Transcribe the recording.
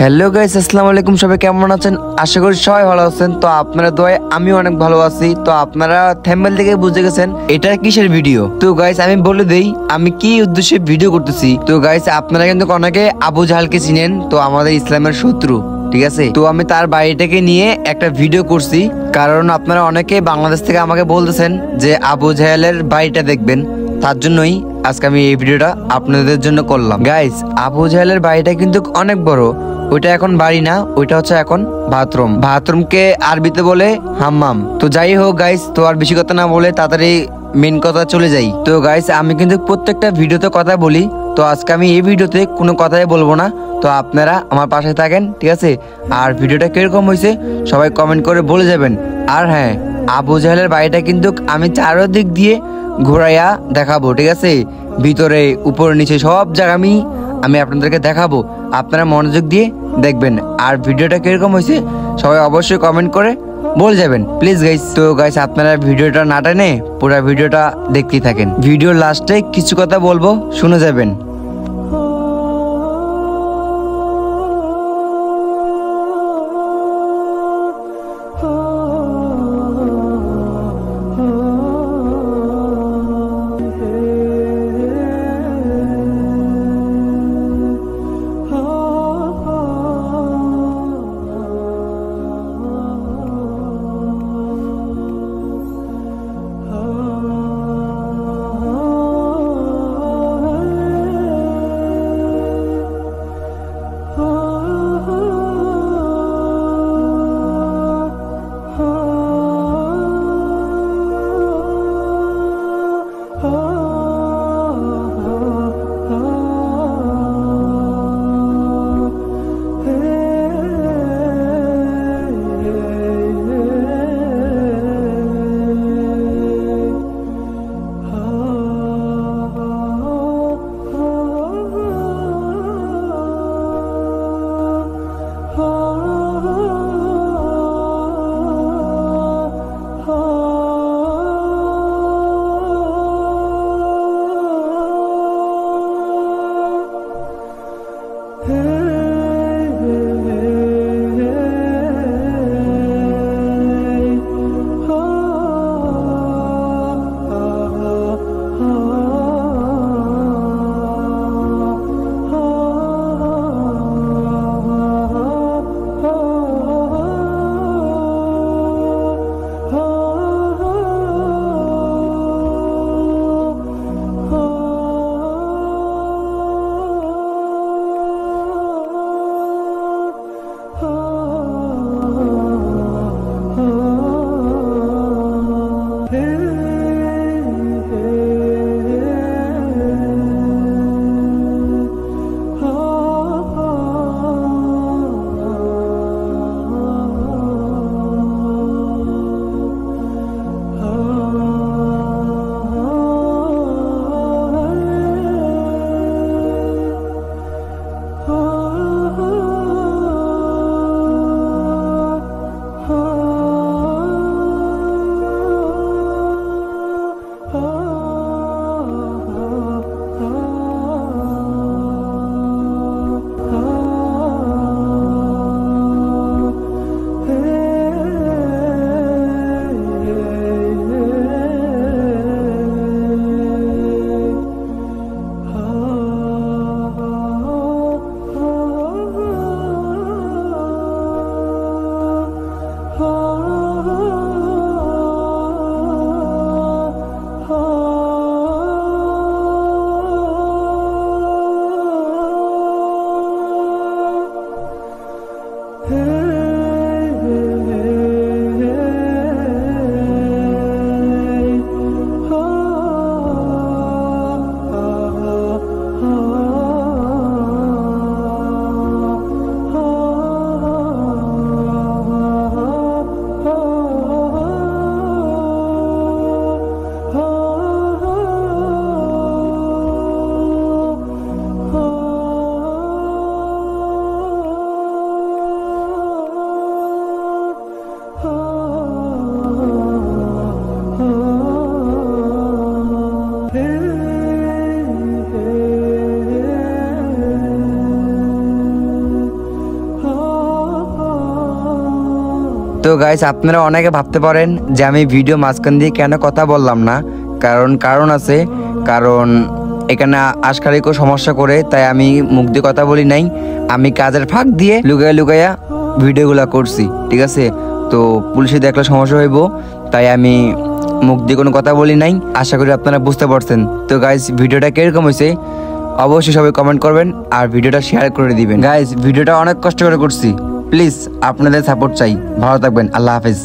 Hello guys, আসসালামু আলাইকুম। সবাই কেমন আছেন? আশা করি সবাই ভালো আছেন। তো আপনারা দোয়ায় আমি অনেক ভালো আছি। তো আপনারা থাম্বনেল থেকে বুঝে গেছেন এটা কিসের ভিডিও। তো গাইস আমি বলে দেই আমি কি উদ্দেশ্যে ভিডিও করতেছি। তো গাইস আপনারা কিন্তু অনেকে আবু জাহালকে চিনেন, তো আমাদের ইসলামের শত্রু, ঠিক আছে। তো আমি তার বাড়িটাকে নিয়ে একটা ভিডিও করছি, কারণ আপনারা অনেকে বাংলাদেশ থেকে আমাকে বলতেছেন যে আবু জাহেলের বাড়িটা দেখবেন। তার জন্যই আজকে আমি এই ভিডিওটা আপনাদের জন্য করলাম। গাইস আবু জাহেলের বাড়িটা কিন্তু অনেক বড়। ওইটা এখন বাড়ি না, ওইটা হচ্ছে এখন বাথরুম। বাথরুমকে আরবিতে বলে হাম্মাম। তো যাই হোক গাইস, তো আর বেশি কথা না বলে তাড়াতাড়ি মেন কথা চলে যাই। তো গাইস আমি কিন্তু প্রত্যেকটা ভিডিওতে কথা বলি, তো আজকে আমি এই ভিডিওতে কোনো কথাই বলবো না। তো আপনারা আমার পাশে থাকেন, ঠিক আছে। আর ভিডিওটা কিরকম হয়েছে সবাই কমেন্ট করে বলে যাবেন। আর হ্যাঁ, আবু জাহেলের বাড়িটা কিন্তু আমি চারদিক দিয়ে ঘোরাইয়া দেখাবো, ঠিক আছে। ভিতরে উপর নিচে সব জায়গা আমি আপনাদেরকে দেখাবো। আপনারা মনোযোগ দিয়ে দেখবেন। আর ভিডিওটা কিরকম হয়েছে সবাই অবশ্যই কমেন্ট করে বলে যাবেন, প্লিজ গাইস। তো গাইস আপনারা ভিডিওটা না টেনে পুরো ভিডিওটা দেখতেই থাকেন। ভিডিওর লাস্টে কিছু কথা বলবো, শুনে যাবেন। গাইস আপনারা অনেকে ভাবতে পারেন যে আমি ভিডিও মাঝখান দিয়ে কেন কথা বললাম না, কারণ আছে। কারণ এখানে আজকালিকও সমস্যা করে, তাই আমি মুখ দিয়ে কথা বলি নাই। আমি কাজের ফাঁক দিয়ে লুকাইয়া ভিডিওগুলো করছি, ঠিক আছে। তো পুলিশে দেখলে সমস্যা হইব, তাই আমি মুখ দিয়ে কোনো কথা বলি নাই। আশা করি আপনারা বুঝতে পারছেন। তো গাইস ভিডিওটা কিরকম হয়েছে অবশ্যই সবাই কমেন্ট করবেন আর ভিডিওটা শেয়ার করে দিবেন। গাইস ভিডিওটা অনেক কষ্ট করে করছি, প্লিজ আপনাদের সাপোর্ট চাই। ভালো থাকবেন, আল্লাহ হাফেজ।